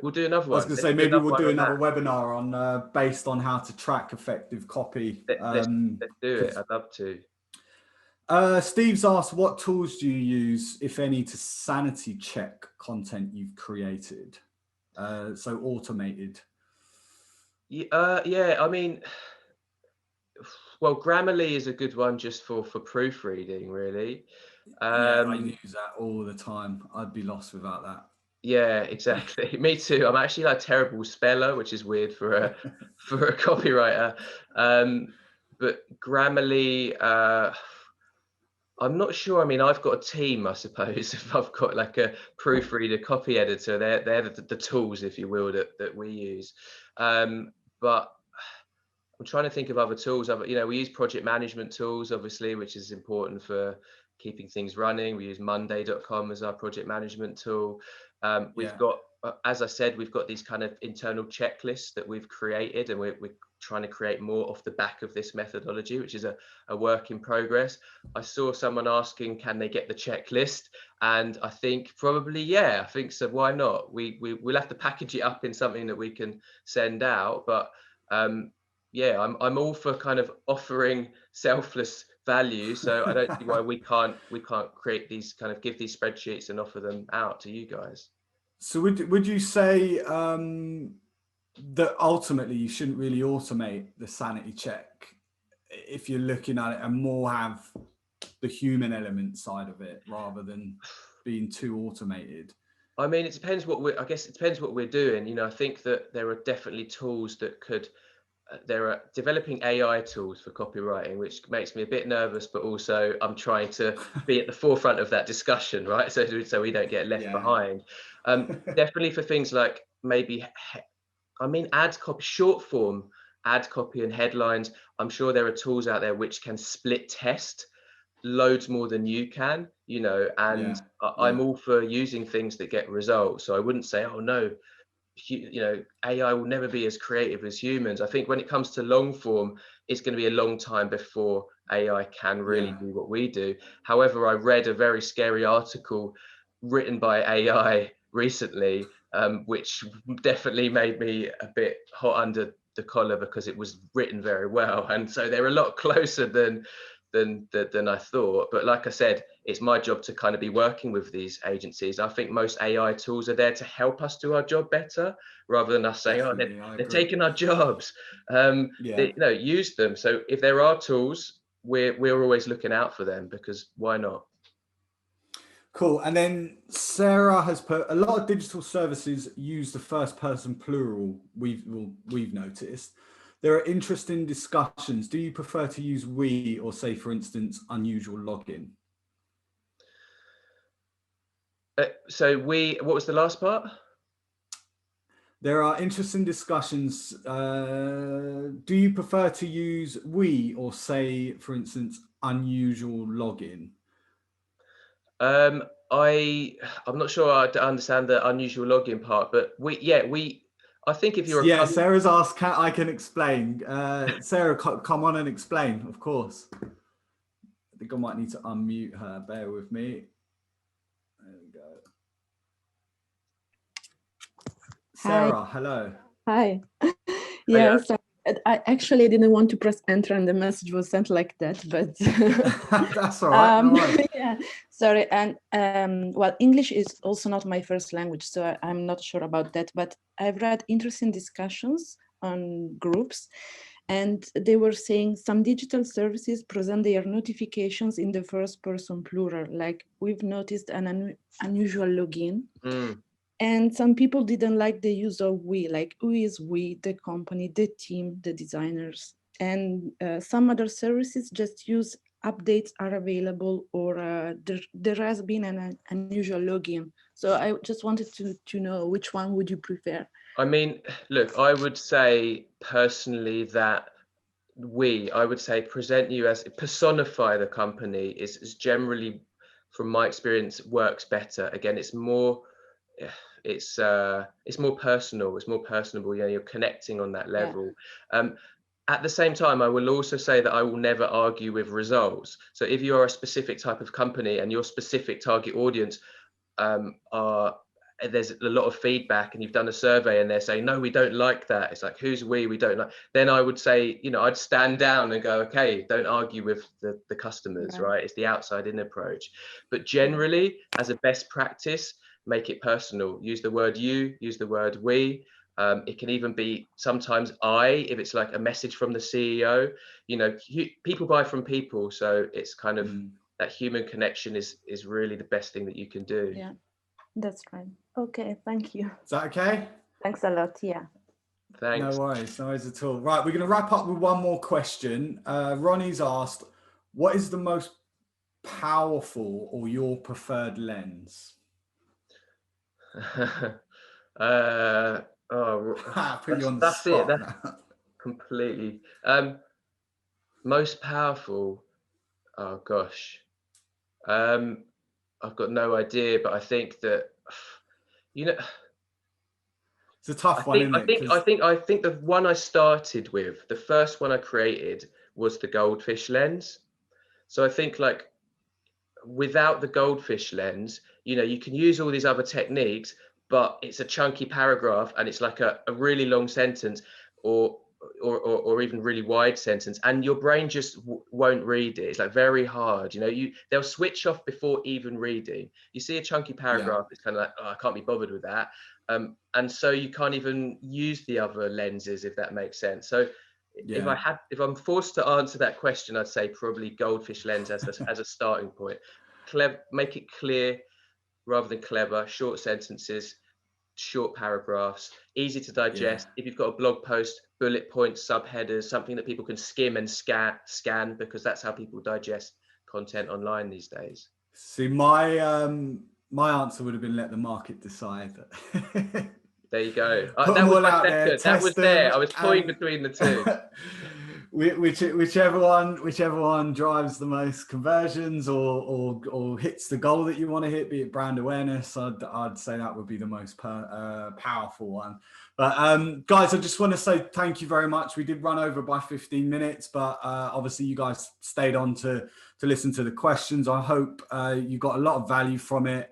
we'll do another one. I was going to say, maybe we'll do another webinar on based on how to track effective copy. Let's do it. I'd love to. Steve's asked, what tools do you use, if any, to sanity check content you've created? So automated. Yeah, I mean, well, Grammarly is a good one just for proofreading, really. Yeah, I use that all the time. I'd be lost without that. Yeah, exactly. Me too. I'm actually like a terrible speller, which is weird for a copywriter. But Grammarly, I'm not sure. I mean, I've got a team, I suppose. If I've got like a proofreader, copy editor, they're the tools, if you will, that we use. But I'm trying to think of other tools. You know, we use project management tools, obviously, which is important for keeping things running. We use Monday.com as our project management tool. We've got, as I said, we've got these kind of internal checklists that we've created, and we're trying to create more off the back of this methodology, which is a work in progress. I saw someone asking, can they get the checklist? And I think probably, yeah, I think so. Why not? We'll have to package it up in something that we can send out. But yeah, I'm all for kind of offering selfless value. So I don't see why we can't create these, kind of give these spreadsheets and offer them out to you guys. So would you say that ultimately you shouldn't really automate the sanity check if you're looking at it, and more have the human element side of it rather than being too automated? I mean, it depends I guess it depends what we're doing. You know, I think that there are definitely tools that could, there are developing AI tools for copywriting, which makes me a bit nervous, but also I'm trying to be at the forefront of that discussion, right? So we don't get left behind. Definitely for things like maybe, I mean, ad copy, short form ad copy and headlines. I'm sure there are tools out there which can split test loads more than you can, you know, and I'm all for using things that get results. So I wouldn't say, oh no, you know, AI will never be as creative as humans. I think when it comes to long form, it's going to be a long time before AI can really do what we do. However, I read a very scary article written by AI recently, which definitely made me a bit hot under the collar, because it was written very well, and so they're a lot closer than I thought. But like I said, it's my job to kind of be working with these agencies. I think most AI tools are there to help us do our job better, rather than us saying, Definitely, oh, they're taking our jobs. You know, use them. So if there are tools, we're always looking out for them, because why not? Cool. And then Sarah has put, a lot of digital services use the first person plural. We've noticed. There are interesting discussions. Do you prefer to use we, or say, for instance, unusual login? So what was the last part? There are interesting discussions. Do you prefer to use we, or say, for instance, unusual login? I'm not sure I understand the unusual login part, but I think if you're Sarah's asked, I can explain. Sarah, come on and explain, of course. I think I might need to unmute her. Bear with me. There we go. Sarah, hello. Hi. Yeah, sorry. I actually didn't want to press enter and the message was sent like that, but that's all right. No worries. yeah, sorry. And well, English is also not my first language, so I'm not sure about that, but I've read interesting discussions on groups, and they were saying some digital services present their notifications in the first person plural, like we've noticed an unusual login. And some people didn't like the use of we, like who is we, the company, the team, the designers. And some other services just use updates are available, or there has been an unusual login. So I just wanted to know, which one would you prefer? I mean, look, I would say personally that I would say present you as, personify the company is generally, from my experience, works better. Again, it's more personal, it's more personable. You know, you're connecting on that level. Yeah. At the same time, I will also say that I will never argue with results. So if you are a specific type of company and your specific target audience there's a lot of feedback and you've done a survey and they're saying, no, we don't like that. It's like, who's we don't like. Then I would say, you know, I'd stand down and go, okay, don't argue with the customers, right? It's the outside in approach. But generally, as a best practice, make it personal. Use the word you, use the word we. It can even be sometimes I, if it's like a message from the CEO. You know, people buy from people. So it's kind of that human connection is really the best thing that you can do. Yeah. That's right. Okay, thank you. Is that okay? Thanks a lot. Yeah. Thanks. No worries at all. Right, we're going to wrap up with one more question. Ronnie's asked, what is the most powerful or your preferred lens? Put you on the spot. That's completely. Most powerful. Oh gosh. I've got no idea, but I think that, you know, it's a tough one, isn't it? I think the one I started with, the first one I created was the Goldfish Lens. So I think, like, without the Goldfish Lens, you know, you can use all these other techniques, but it's a chunky paragraph and it's like a really long sentence or even really wide sentence, and your brain just won't read it. It's like very hard, you know. They'll switch off before even reading. You see a chunky paragraph, it's kind of like, oh, I can't be bothered with that, and so you can't even use the other lenses, if that makes sense. So if I'm forced to answer that question, I'd say probably Goldfish Lens as a starting point. Make it clear rather than clever. Short sentences, short paragraphs, easy to digest. If you've got a blog post, bullet points, subheaders, something that people can skim and scan, because that's how people digest content online these days. See, my answer would have been let the market decide. There you go. That was my second. That was there. I was toying between the two. Whichever one drives the most conversions or hits the goal that you want to hit, be it brand awareness, I'd say that would be the most powerful one. But guys, I just want to say thank you very much. We did run over by 15 minutes, but obviously you guys stayed on to listen to the questions. I hope you got a lot of value from it.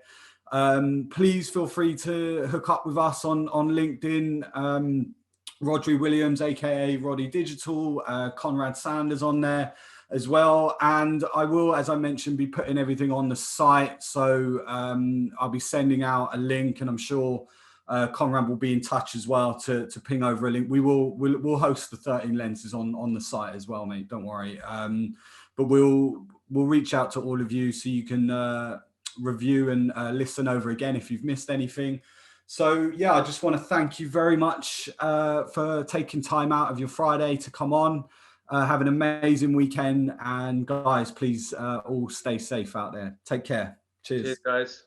Please feel free to hook up with us on LinkedIn. Rhodri Williams, aka Roddy Digital, Konrad Sanders on there as well. And I will, as I mentioned, be putting everything on the site. So I'll be sending out a link, and I'm sure Konrad will be in touch as well to ping over a link. We'll host the 13 lenses on the site as well, mate. Don't worry. But we'll reach out to all of you so you can review and listen over again if you've missed anything. So yeah, I just want to thank you very much for taking time out of your Friday to come on. Have an amazing weekend, and guys, please all stay safe out there. Take care. Cheers. Cheers, guys.